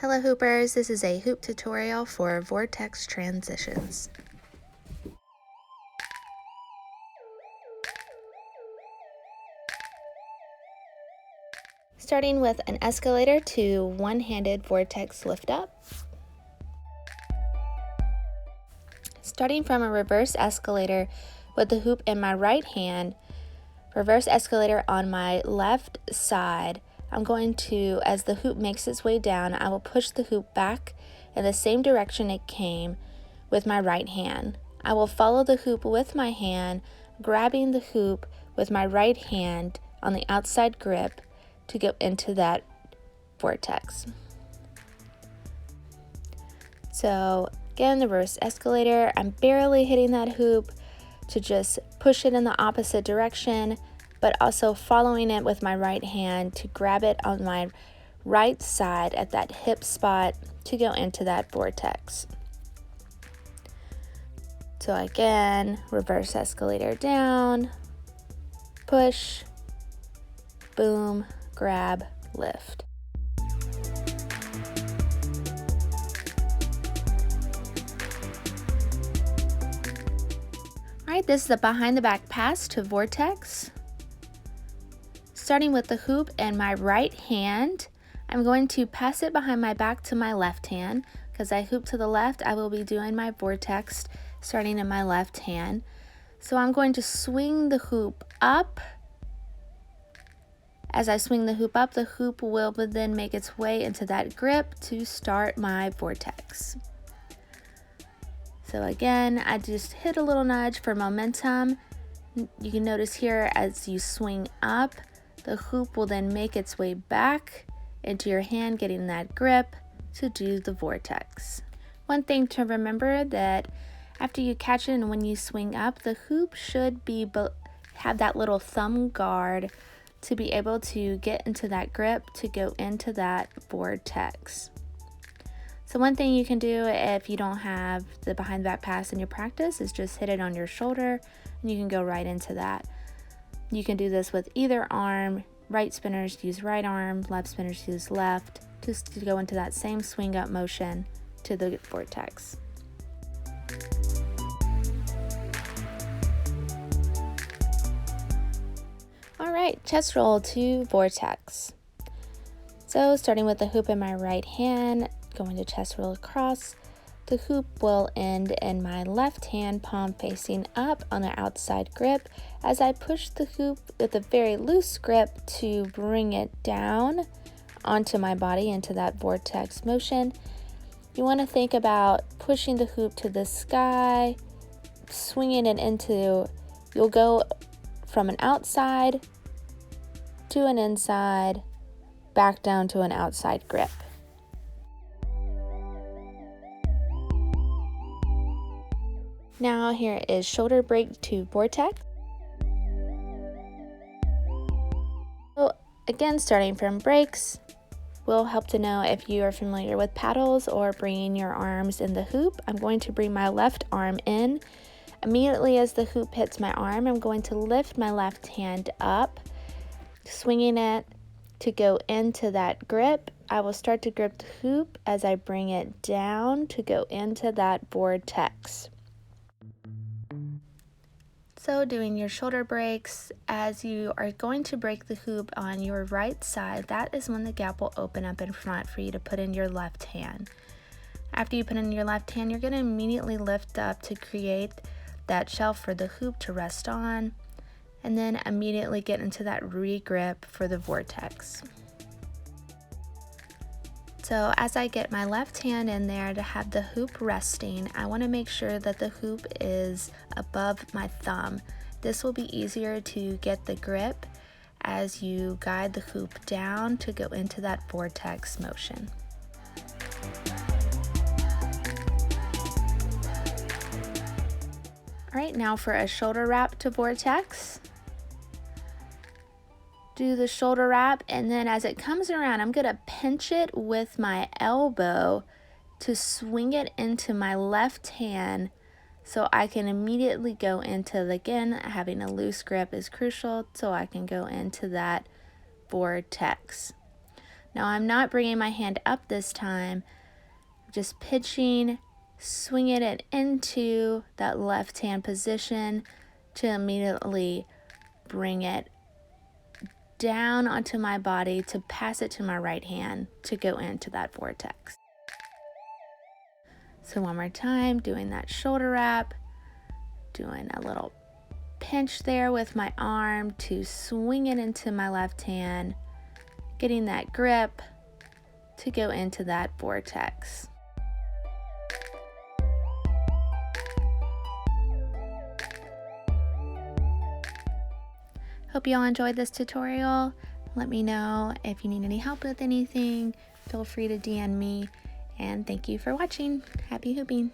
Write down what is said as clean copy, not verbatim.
Hello Hoopers, this is a hoop tutorial for Vortex transitions. Starting with an escalator to one-handed Vortex Lift Up. Starting from a reverse escalator with the hoop in my right hand, reverse escalator on my left side. I'm going to, as the hoop makes its way down, I will push the hoop back in the same direction it came with my right hand. I will follow the hoop with my hand, grabbing the hoop with my right hand on the outside grip to go into that vortex. So again, the reverse escalator, I'm barely hitting that hoop to just push it in the opposite direction, but also following it with my right hand to grab it on my right side at that hip spot to go into that vortex. So again, reverse escalator down, push, boom, grab, lift. Alright, this is a behind the back pass to Vortex. Starting with the hoop in my right hand, I'm going to pass it behind my back to my left hand. Because I hoop to the left, I will be doing my Vortex starting in my left hand. So I'm going to swing the hoop up. As I swing the hoop up, the hoop will then make its way into that grip to start my Vortex. So again, I just hit a little nudge for momentum. You can notice here as you swing up, the hoop will then make its way back into your hand, getting that grip to do the vortex. One thing to remember that after you catch it and when you swing up, the hoop should have that little thumb guard to be able to get into that grip to go into that vortex. So one thing you can do if you don't have the behind the back pass in your practice is just hit it on your shoulder and you can go right into that. You can do this with either arm. Right spinners use right arm, left spinners use left, just to go into that same swing up motion to the vortex. Alright, chest roll to vortex. So starting with the hoop in my right hand, going to chest roll across. The hoop will end in my left hand, palm facing up on the outside grip as I push the hoop with a very loose grip to bring it down onto my body into that vortex motion. You want to think about pushing the hoop to the sky, swinging it into, you'll go from an outside to an inside, back down to an outside grip. Now here is shoulder break to vortex. So again, starting from breaks, will help to know if you are familiar with paddles or bringing your arms in the hoop. I'm going to bring my left arm in. Immediately as the hoop hits my arm, I'm going to lift my left hand up, swinging it to go into that grip. I will start to grip the hoop as I bring it down to go into that vortex. So doing your shoulder breaks, as you are going to break the hoop on your right side, that is when the gap will open up in front for you to put in your left hand. After you put in your left hand, you're going to immediately lift up to create that shelf for the hoop to rest on, and then immediately get into that re-grip for the vortex. So as I get my left hand in there to have the hoop resting, I want to make sure that the hoop is above my thumb. This will be easier to get the grip as you guide the hoop down to go into that vortex motion. All right, now for a shoulder wrap to vortex. Do the shoulder wrap, and then as it comes around, I'm going to pinch it with my elbow to swing it into my left hand so I can immediately go into, again, having a loose grip is crucial so I can go into that vortex. Now I'm not bringing my hand up this time, just pitching, swinging it into that left hand position to immediately bring it down onto my body to pass it to my right hand to go into that vortex. So one more time, doing that shoulder wrap, doing a little pinch there with my arm to swing it into my left hand, getting that grip to go into that vortex. Hope you all enjoyed this tutorial. Let me know if you need any help with anything. Feel free to DM me. And thank you for watching. Happy hooping.